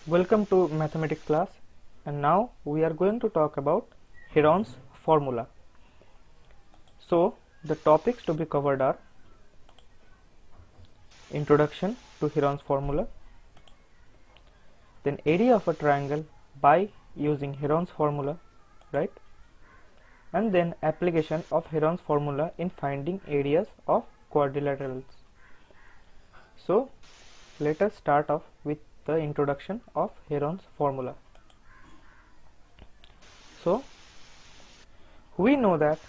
Welcome to mathematics class, and now we are going to talk about Heron's formula. So the topics to be covered are introduction to Heron's formula, then area of a triangle by using Heron's formula, right? And then application of Heron's formula in finding areas of quadrilaterals. So let us start off with the introduction of Heron's formula. So we know that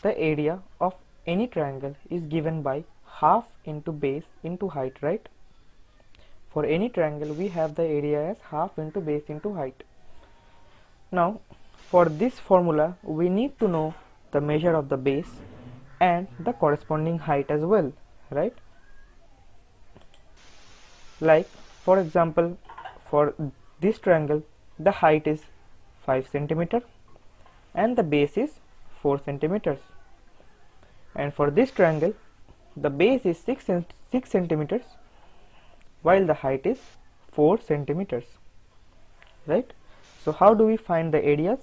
the area of any triangle is given by half into base into height, right? For any triangle we have the area as half into base into height. Now for this formula we need to know the measure of the base and the corresponding height as well, right? Like for example, for this triangle the height is 5 centimeter and the base is 4 centimeters, and for this triangle the base is 6 centimeters while the height is 4 centimeters, right? So how do we find the areas?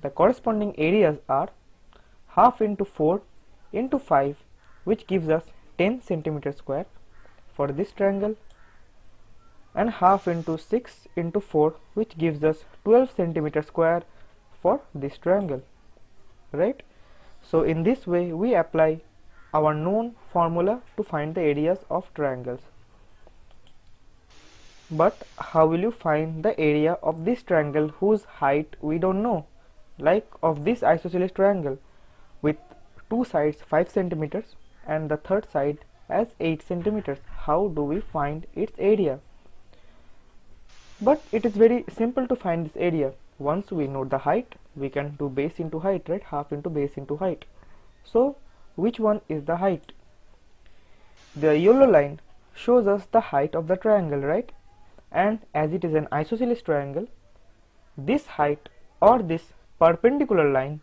The corresponding areas are half into 4 into 5, which gives us 10 centimeter square for this triangle, and half into 6 into 4, which gives us 12 centimeter square for this triangle, right? So in this way we apply our known formula to find the areas of triangles. But how will you find the area of this triangle whose height we don't know? Like of this isosceles triangle with two sides 5 centimeters and the third side as 8 centimeters. How do we find its area? But it is very simple to find this area. Once we know the height, we can do base into height, right? Half into base into height. So which one is the height? The yellow line shows us the height of the triangle, right? And as it is an isosceles triangle, this height or this perpendicular line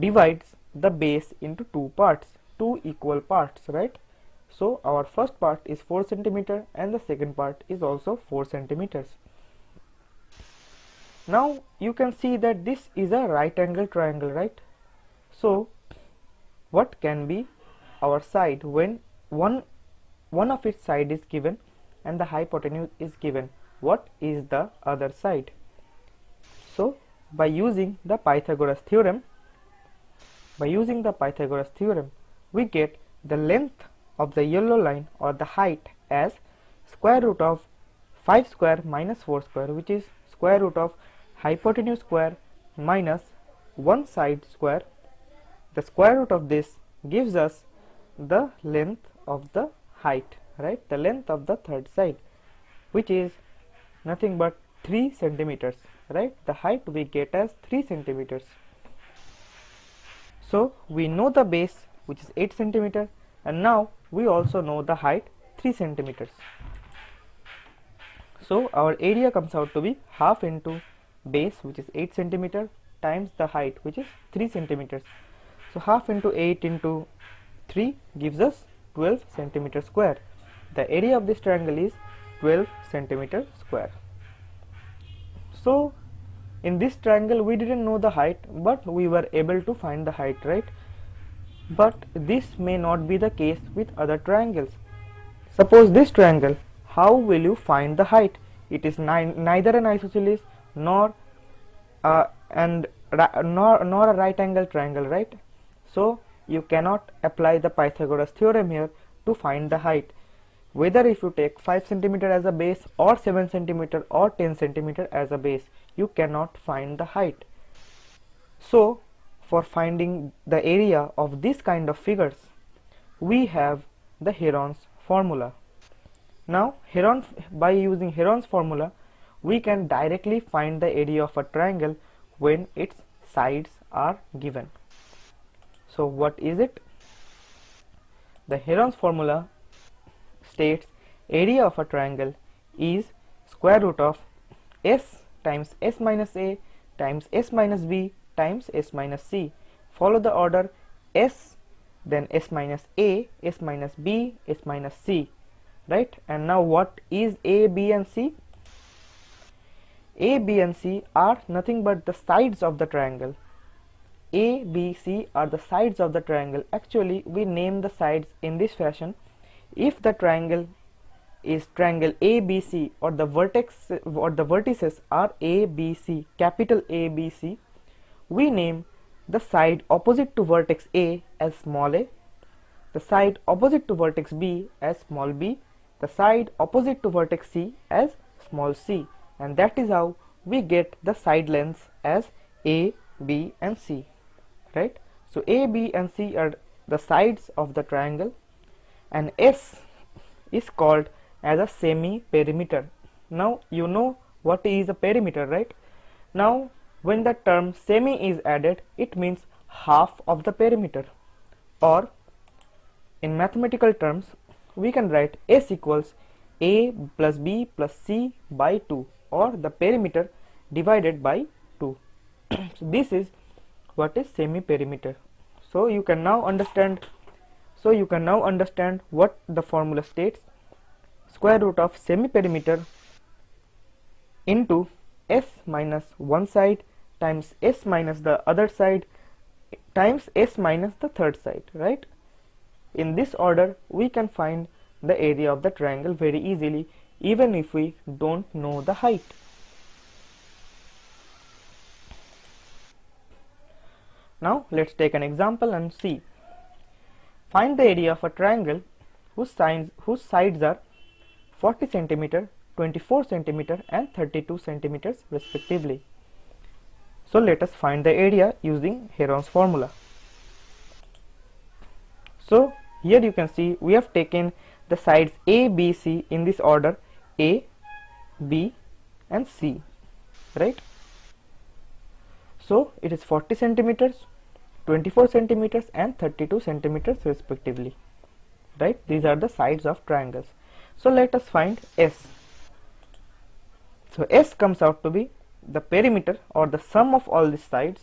divides the base into two parts, two equal parts, right? So our first part is 4 centimeter and the second part is also 4 centimeters. Now you can see that this is a right angle triangle, right? So what can be our side when one of its side is given and the hypotenuse is given? What is the other side? So by using the Pythagoras theorem, we get the length of the yellow line or the height as square root of 5 square minus 4 square, which is square root of hypotenuse square minus one side square. The square root of this gives us the length of the height, right? The length of the third side, which is nothing but 3 centimeters, right? The height we get as 3 centimeters. So we know the base, which is 8 centimeter, and now we also know the height 3 centimeters. So our area comes out to be half into base, which is 8 centimeter, times the height, which is 3 centimeters. So half into 8 into 3 gives us 12 centimeter square. The area of this triangle is 12 centimeter square. So in this triangle we didn't know the height, but we were able to find the height, right? But this may not be the case with other triangles. Suppose this triangle, how will you find the height? It is neither an isosceles nor a right angle triangle, right? So you cannot apply the Pythagoras theorem here to find the height. Whether if you take 5 centimeter as a base or 7 centimeter or 10 centimeter as a base, you cannot find the height. So for finding the area of this kind of figures, we have the Heron's formula. Now by using Heron's formula, we can directly find the area of a triangle when its sides are given. So what is it? The Heron's formula states area of a triangle is square root of s times s minus a times s minus b times s minus c. Follow the order s, then s minus a, s minus b, s minus c, right? And now what is a, b and c? A, B and C are nothing but the sides of the triangle. A, B, C are the sides of the triangle. Actually, we name the sides in this fashion. If the triangle is triangle ABC, or the vertex or the vertices are ABC, capital ABC, we name the side opposite to vertex A as small a, the side opposite to vertex B as small b, the side opposite to vertex C as small c, and that is how we get the side lengths as A, B and C, right? So A, B and C are the sides of the triangle, and S is called as a semi-perimeter. Now you know what is a perimeter, right? Now when the term semi is added, it means half of the perimeter, or in mathematical terms we can write S equals A plus B plus C by 2, or the perimeter divided by 2. So this is what is semi-perimeter. So you can now understand what the formula states. Square root of semi-perimeter into S minus one side times S minus the other side times S minus the third side, right? In this order we can find the area of the triangle very easily, even if we don't know the height. Now let's take an example and see. Find the area of a triangle whose sides are 40 centimeter, 24 centimeter and 32 centimeters respectively. So let us find the area using Heron's formula. So here you can see we have taken the sides A, B, C in this order: A, B and C, right? So it is 40 centimeters, 24 centimeters and 32 centimeters respectively, right? These are the sides of triangles. So let us find S. So S comes out to be the perimeter, or the sum of all these sides,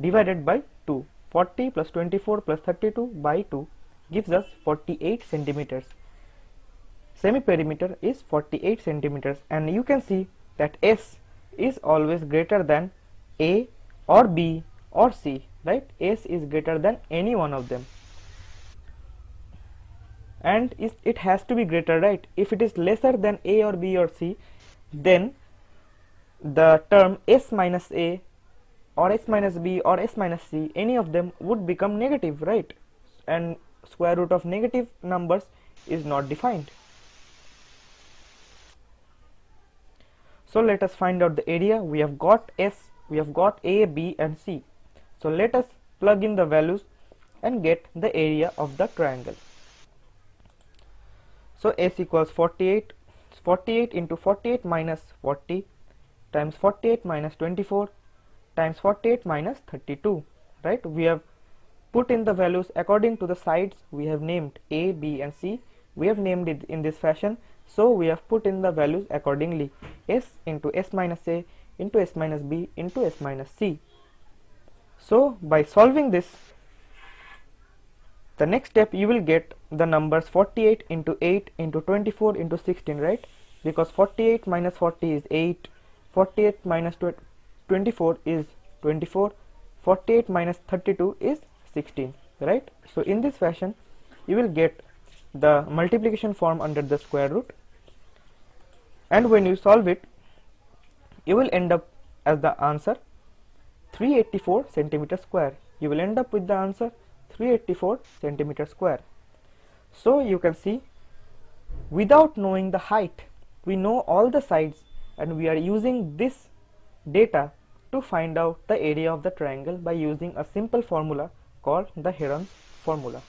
divided by 2. 40 plus 24 plus 32 by 2 gives us 48 centimeters. Semi-perimeter is 48 centimeters, and you can see that S is always greater than A or B or C, right? S is greater than any one of them, and it has to be greater, right? If it is lesser than A or B or C, then the term S minus A or S minus B or S minus C, any of them would become negative, right? And square root of negative numbers is not defined. So let us find out the area. We have got S, we have got A, B and C. So let us plug in the values and get the area of the triangle. So S equals 48 into 48 minus 40 times 48 minus 24 times 48 minus 32, right? We have put in the values according to the sides we have named A, B and C. We have named it in this fashion, so we have put in the values accordingly: S into S minus A into S minus B into S minus C. So by solving this, the next step you will get the numbers 48 into 8 into 24 into 16, right? Because 48 minus 40 is 8, 48 minus 24 is 24, 48 minus 32 is 16, right? So in this fashion you will get the multiplication form under the square root, and when you solve it you will end up as the answer 384 centimeter square. You will end up with the answer 384 centimeter square. So you can see, without knowing the height, we know all the sides, and we are using this data to find out the area of the triangle by using a simple formula called the Herons formula.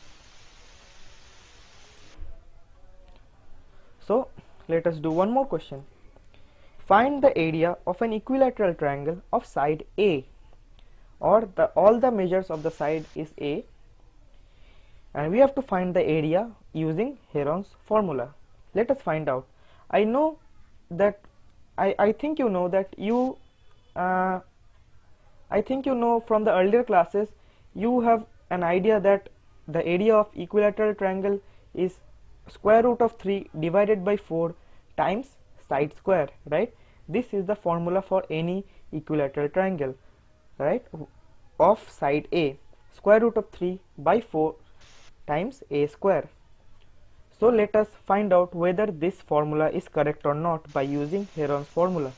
So let us do one more question. Find the area of an equilateral triangle of side A, or all the measures of the side is A, and we have to find the area using Heron's formula. Let us find out. I know that I think you know that I think you know from the earlier classes, you have an idea that the area of equilateral triangle is square root of 3 divided by 4 times side square, right? this is the formula for any equilateral triangle, right, of side A, square root of 3 by 4 times A square. So let us find out whether this formula is correct or not by using Heron's formula.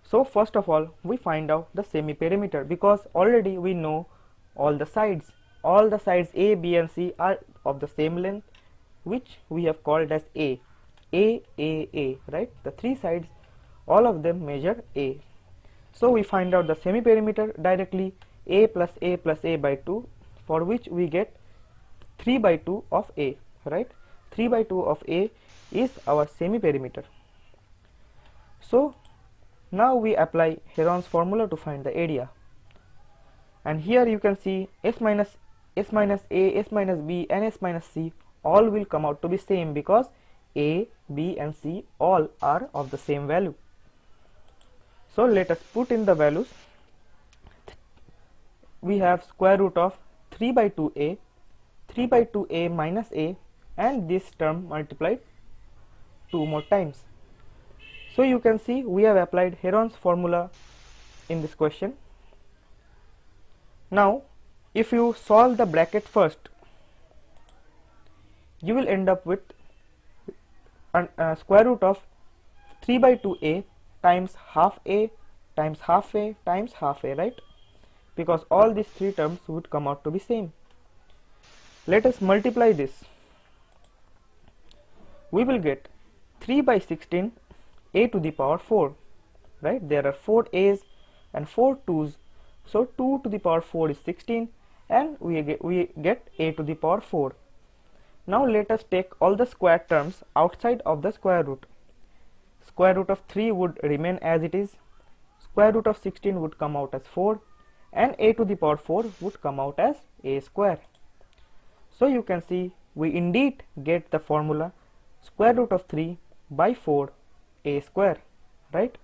So first of all, we find out the semi-perimeter, because already we know all the sides. All the sides A, B and C are of the same length, which we have called as A. A, right? The three sides, all of them measure A. So we find out the semi-perimeter directly, A plus A by 2, for which we get 3 by 2 of A, right? 3 by 2 of A is our semi-perimeter. So now we apply Heron's formula to find the area. And here you can see S minus A, S minus B and S minus C all will come out to be same, because A, B and C all are of the same value. So let us put in the values. We have square root of 3 by 2A, 3 by 2A minus A, and this term multiplied 2 more times. So you can see we have applied Heron's formula in this question. Now if you solve the bracket first, you will end up with square root of 3 by 2A times half A times half A times half A, right? Because all these three terms would come out to be same. Let us multiply this. We will get 3 by 16 A to the power 4, right? There are 4 A's and 4 2's, so 2 to the power 4 is 16, and we get A to the power 4. Now let us take all the square terms outside of the square root. Square root of 3 would remain as it is, square root of 16 would come out as 4, and A to the power 4 would come out as A square. So you can see we indeed get the formula square root of 3 by 4 A square, right?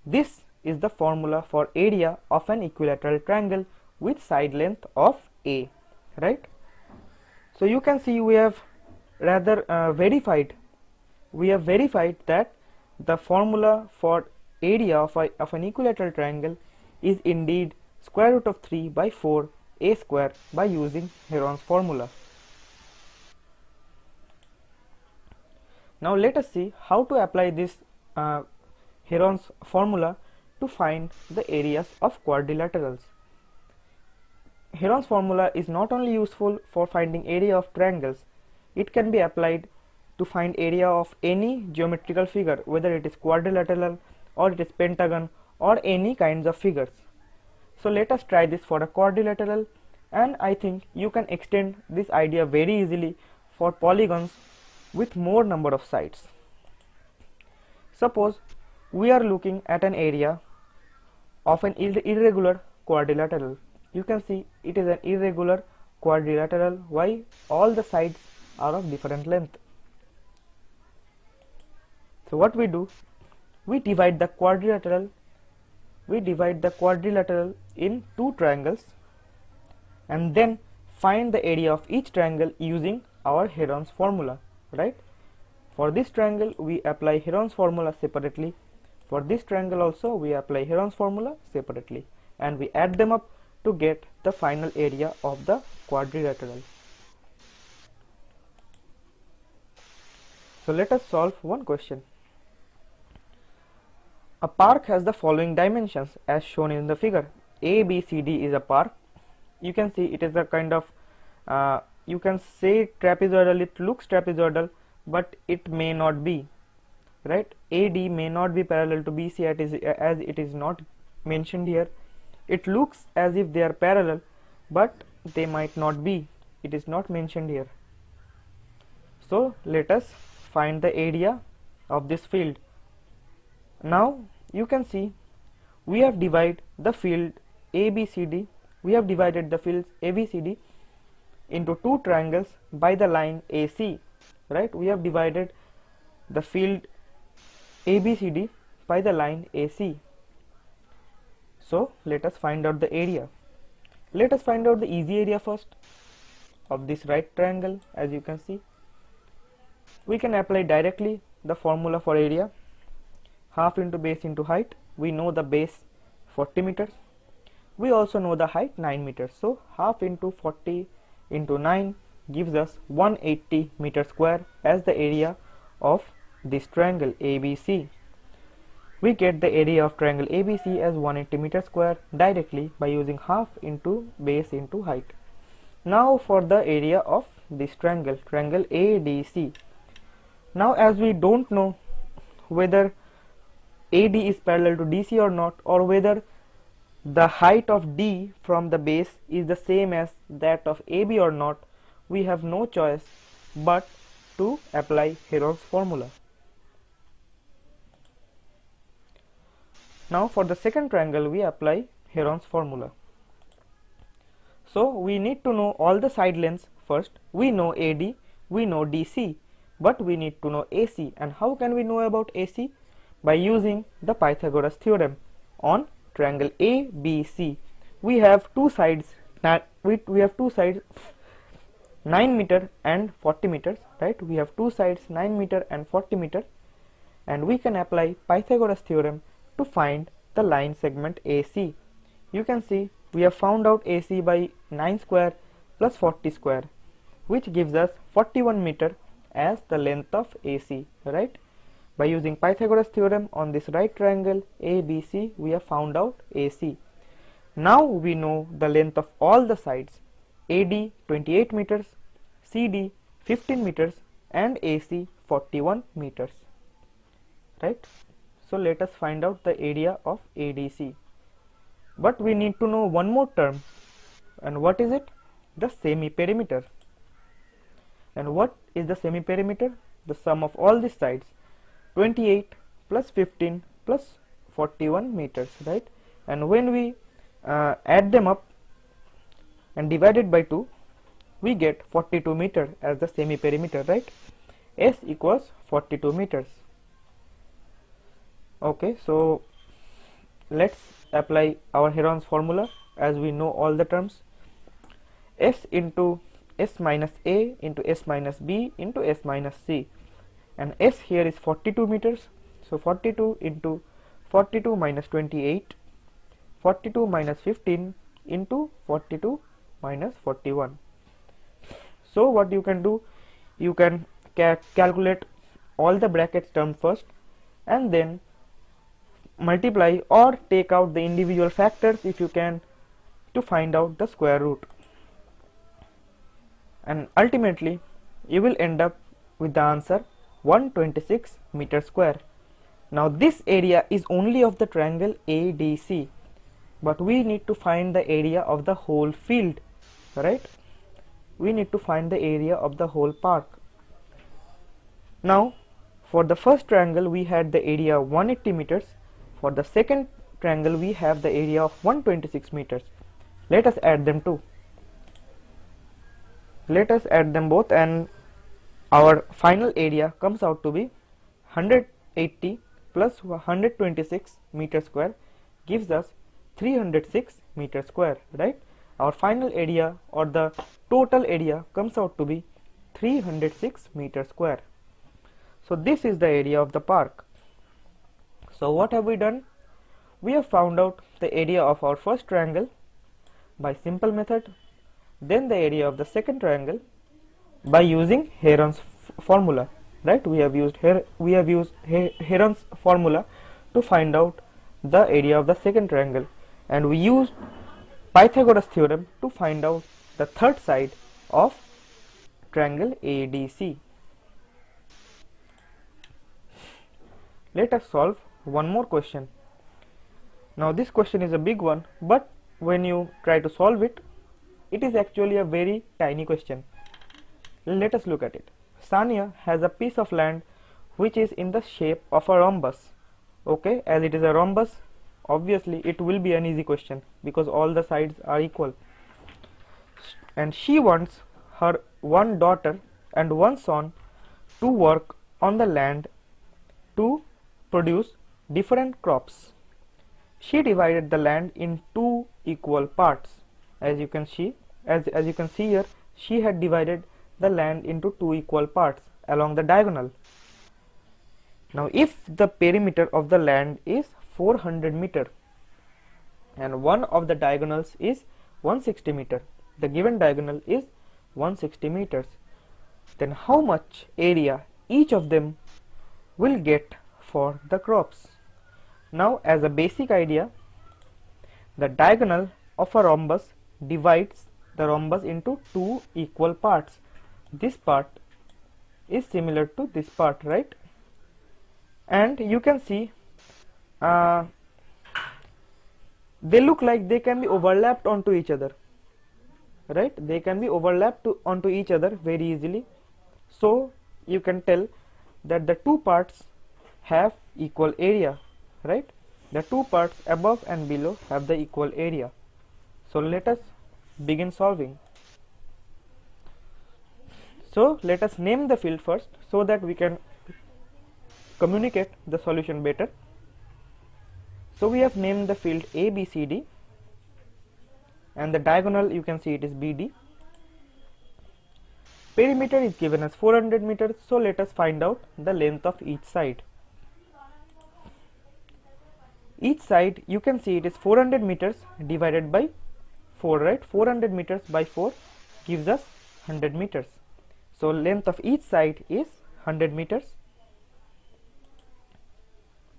This is the formula for area of an equilateral triangle with side length of A, right? So you can see we have rather verified that the formula for area of an equilateral triangle is indeed square root of 3 by 4 A square by using Heron's formula. Now let us see how to apply this Heron's formula to find the areas of quadrilaterals. Heron's formula is not only useful for finding area of triangles, it can be applied to find area of any geometrical figure, whether it is quadrilateral or it is pentagon or any kinds of figures. So let us try this for a quadrilateral, and I think you can extend this idea very easily for polygons with more number of sides. Suppose we are looking at an area of an irregular quadrilateral. You can see it is an irregular quadrilateral. Why? All the sides are of different length. So what we do, we divide the quadrilateral in two triangles and then find the area of each triangle using our Heron's formula, right? For this triangle we apply Heron's formula separately. For this triangle also we apply Heron's formula separately, and we add them up to get the final area of the quadrilateral. So let us solve one question. A park has the following dimensions as shown in the figure. A, B, C, D is a park. You can see it is a kind of you can say trapezoidal. It looks trapezoidal, but it may not be, right? AD may not be parallel to BC as it is not mentioned here. It looks as if they are parallel, but they might not be. It is not mentioned here. So let us find the area of this field. Now you can see we have divided the field ABCD. We have divided the fields ABCD into two triangles by the line AC, right? We have divided the field ABCD by the line AC. So let us find out the area. Let us find out the easy area first of this right triangle. As you can see, we can apply directly the formula for area. Half into base into height. We know the base 40 meters. We also know the height 9 meters. So half into 40 into 9 gives us 180 meter square as the area of this triangle ABC. We get the area of triangle ABC as 180 meter square directly by using half into base into height. Now for the area of this triangle ADC. Now as we don't know whether AD is parallel to DC or not, or whether the height of D from the base is the same as that of AB or not, we have no choice but to apply Heron's formula. Now for the second triangle we apply Heron's formula. So we need to know all the side lengths first. We know AD, we know DC, but we need to know AC. And how can we know about AC? By using the Pythagoras theorem on triangle ABC. We have two sides, we have two sides 9 meter and 40 meters, right? We have two sides 9 meter and 40 meter, and we can apply Pythagoras theorem to find the line segment AC. You can see we have found out AC by 9 square plus 40 square, which gives us 41 meter as the length of AC, right? By using Pythagoras theorem on this right triangle ABC, we have found out AC. Now we know the length of all the sides. AD 28 meters, CD 15 meters, and AC 41 meters, right? So let us find out the area of ADC. But we need to know one more term, and what is it? The semi-perimeter. And what is the semi-perimeter? The sum of all these sides, 28 plus 15 plus 41 meters, right? And when we add them up and divide it by 2, we get 42 meter as the semi-perimeter, right? S equals 42 meters. Okay, so let's apply our Heron's formula as we know all the terms. S into S minus A into S minus B into S minus C, and S here is 42 meters, so 42 into 42 minus 28, 42 minus 15 into 42 minus 41. So what you can do, you can calculate all the brackets term first and then multiply or take out the individual factors if you can to find out the square root, and ultimately you will end up with the answer 126 meter square. Now this area is only of the triangle ADC, but we need to find the area of the whole field, right? We need to find the area of the whole park. Now for the first triangle we had the area 180 meters. For the second triangle we have the area of 126 meters. Let us add them too. Let us add them both, and our final area comes out to be 180 plus 126 meter square gives us 306 meter square, right? Our final area or the total area comes out to be 306 meter square. So this is the area of the park. So what have we done? We have found out the area of our first triangle by simple method, then the area of the second triangle by using Heron's formula, right? We have used Heron's formula to find out the area of the second triangle, and we used Pythagoras theorem to find out the third side of triangle ADC. Let us solve one more question. Now this question is a big one, but when you try to solve it, it is actually a very tiny question. Let us look at it. Sania has a piece of land which is in the shape of a rhombus. Okay, as it is a rhombus, obviously it will be an easy question because all the sides are equal. And she wants her one daughter and one son to work on the land to produce different crops. She divided the land in two equal parts. As you can see, as you can see here, she had divided the land into two equal parts along the diagonal. Now if the perimeter of the land is 400 meter and one of the diagonals is 160 meter, the given diagonal is 160 meters, then how much area each of them will get for the crops? Now as a basic idea, the diagonal of a rhombus divides the rhombus into two equal parts. This part is similar to this part, right? And you can see they look like they can be overlapped onto each other, right? They can be overlapped onto each other very easily. So you can tell that the two parts have equal area, right? The two parts above and below have the equal area. So let us begin solving. So let us name the field first so that we can communicate the solution better. So we have named the field ABCD and the diagonal, you can see it is BD. Perimeter is given as 400 meters, so let us find out the length of each side. Each side, you can see it is 400 meters divided by 4, right? 400 meters by 4 gives us 100 meters. So length of each side is 100 meters.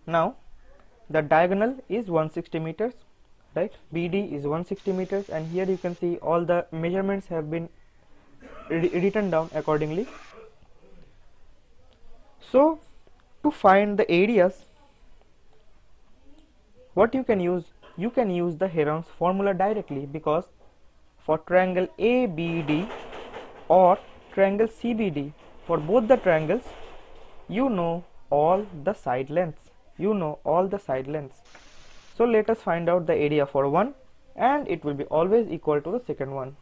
Now the diagonal is 160 meters, right? BD is 160 meters, and here you can see all the measurements have been written down accordingly. So to find the areas, what you can use the Heron's formula directly, because for triangle ABD or triangle CBD, for both the triangles, you know all the side lengths. So let us find out the area for one, and it will be always equal to the second one.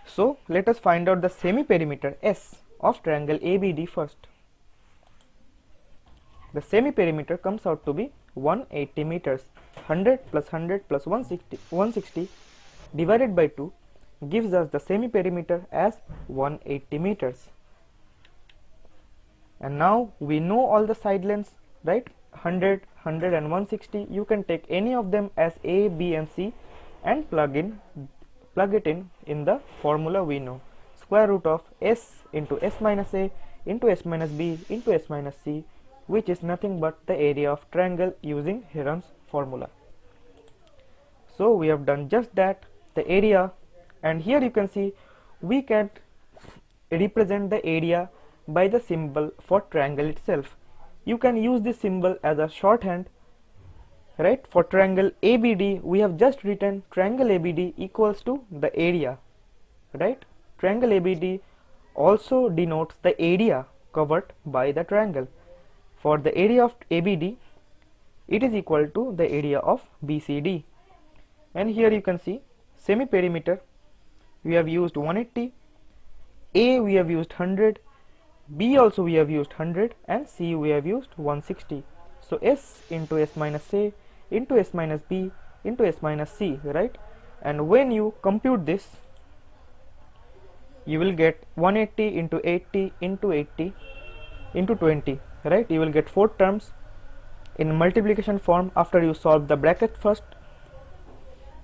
So let us find out the semi-perimeter S of triangle ABD first. The semi-perimeter comes out to be 180 meters. 100 plus 100 plus 160 divided by 2 gives us the semi-perimeter as 180 meters. And now we know all the side lengths, right? 100, 100 and 160. You can take any of them as A, B and C and plug it in the formula we know. Square root of S into S minus A into S minus B into S minus C, which is nothing but the area of triangle using Heron's formula. So we have done just that, the area, and here you can see we can represent the area by the symbol for triangle itself. You can use this symbol as a shorthand, right? For triangle ABD, we have just written triangle ABD equals to the area, right? Triangle ABD also denotes the area covered by the triangle. For the area of ABD, it is equal to the area of BCD. And here you can see semi-perimeter, we have used 180, A we have used 100, B also we have used 100, and C we have used 160. So S into S minus A into S minus B into S minus C, right? And when you compute this, you will get 180 into 80 into 80 into 20, right? You will get 4 terms in multiplication form after you solve the bracket first.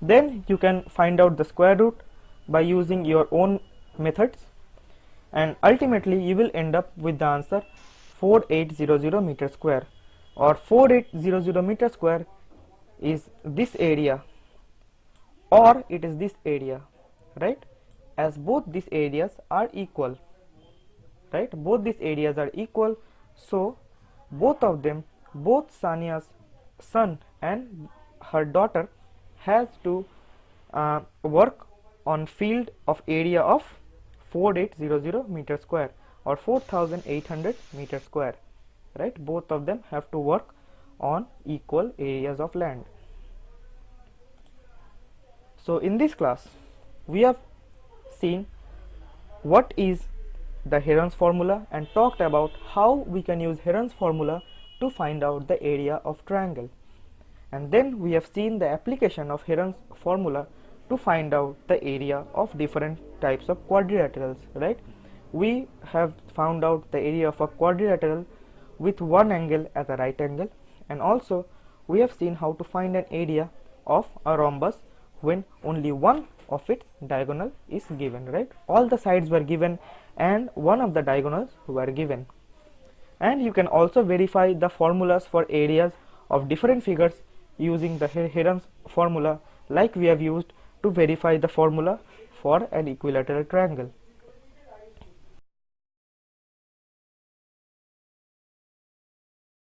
Then you can find out the square root by using your own methods, and ultimately you will end up with the answer 4800 meter square, or 4800 meter square is this area or it is this area, right? As both these areas are equal, right? Both these areas are equal, so both of them, both Sania's son and her daughter has to work on field of area of 4800 meter square or 4800 meter square, right? Both of them have to work on equal areas of land. So in this class we have seen what is the Heron's formula and talked about how we can use Heron's formula to find out the area of triangle. And then we have seen the application of Heron's formula to find out the area of different types of quadrilaterals, right? we have found out the area of a quadrilateral with one angle as a right angle, and also we have seen how to find an area of a rhombus when only one of its diagonal is given, right? All the sides were given and one of the diagonals were given. And you can also verify the formulas for areas of different figures using the Heron's formula, like we have used to verify the formula for an equilateral triangle.